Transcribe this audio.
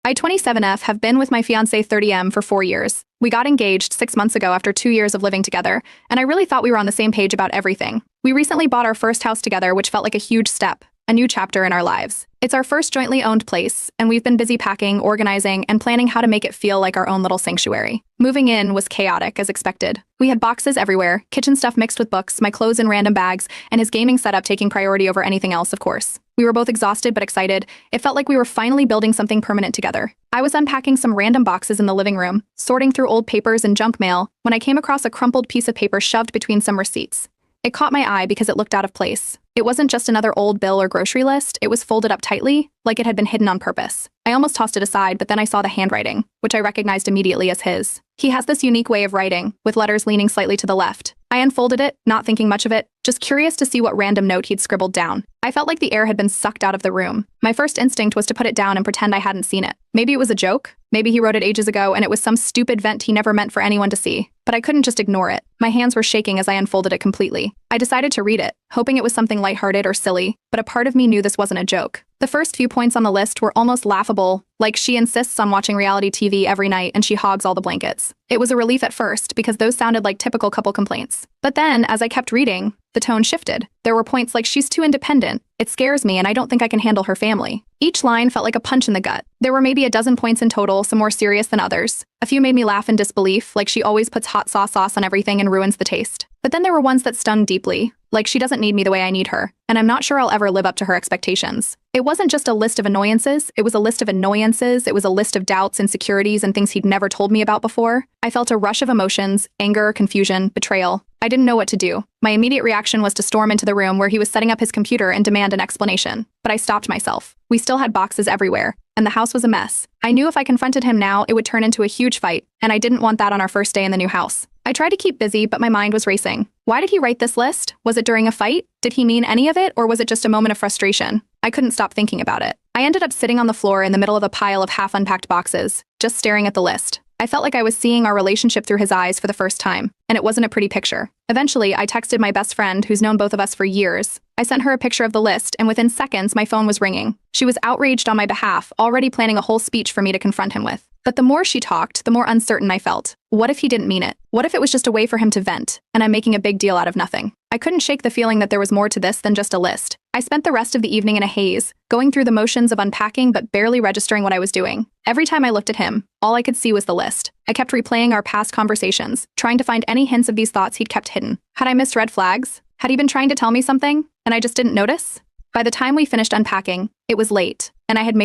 I, 27F, have been with my fiancé 30M for 4 years. We got engaged 6 months ago after 2 years of living together, and I really thought we were on the same page about everything. We recently bought our first house together, which felt like a huge step, a new chapter in our lives. It's our first jointly owned place, and we've been busy packing, organizing, and planning how to make it feel like our own little sanctuary. Moving in was chaotic, as expected. We had boxes everywhere, kitchen stuff mixed with books, my clothes in random bags, and his gaming setup taking priority over anything else, of course. We were both exhausted but excited. It felt like we were finally building something permanent together. I was unpacking some random boxes in the living room, sorting through old papers and junk mail, when I came across a crumpled piece of paper shoved between some receipts. It caught my eye because it looked out of place. It wasn't just another old bill or grocery list, it was folded up tightly, like it had been hidden on purpose. I almost tossed it aside, but then I saw the handwriting, which I recognized immediately as his. He has this unique way of writing, with letters leaning slightly to the left. I unfolded it, not thinking much of it, just curious to see what random note he'd scribbled down. I felt like the air had been sucked out of the room. My first instinct was to put it down and pretend I hadn't seen it. Maybe it was a joke. Maybe he wrote it ages ago and it was some stupid vent he never meant for anyone to see. But I couldn't just ignore it. My hands were shaking as I unfolded it completely. I decided to read it, hoping it was something lighthearted or silly, but a part of me knew this wasn't a joke. The first few points on the list were almost laughable, like she insists on watching reality TV every night and she hogs all the blankets. It was a relief at first because those sounded like typical couple complaints. But then, as I kept reading, the tone shifted. There were points like she's too independent, it scares me and I don't think I can handle her family. Each line felt like a punch in the gut. There were maybe a dozen points in total, some more serious than others. A few made me laugh in disbelief, like she always puts hot sauce on everything and ruins the taste. But then there were ones that stung deeply, like she doesn't need me the way I need her, and I'm not sure I'll ever live up to her expectations. It wasn't just a list of annoyances, it was a list of annoyances, it was a list of doubts, insecurities, and things he'd never told me about before. I felt a rush of emotions, anger, confusion, betrayal. I didn't know what to do. My immediate reaction was to storm into the room where he was setting up his computer and demand an explanation. But I stopped myself. We still had boxes everywhere, and the house was a mess. I knew if I confronted him now, it would turn into a huge fight, and I didn't want that on our first day in the new house. I tried to keep busy, but my mind was racing. Why did he write this list? Was it during a fight? Did he mean any of it, or was it just a moment of frustration? I couldn't stop thinking about it. I ended up sitting on the floor in the middle of a pile of half-unpacked boxes, just staring at the list. I felt like I was seeing our relationship through his eyes for the first time, and it wasn't a pretty picture. Eventually, I texted my best friend, who's known both of us for years. I sent her a picture of the list, and within seconds, my phone was ringing. She was outraged on my behalf, already planning a whole speech for me to confront him with. But the more she talked, the more uncertain I felt. What if he didn't mean it? What if it was just a way for him to vent, and I'm making a big deal out of nothing? I couldn't shake the feeling that there was more to this than just a list. I spent the rest of the evening in a haze, going through the motions of unpacking but barely registering what I was doing. Every time I looked at him, all I could see was the list. I kept replaying our past conversations, trying to find any hints of these thoughts he'd kept hidden. Had I missed red flags? Had he been trying to tell me something, and I just didn't notice? By the time we finished unpacking, it was late, and I had made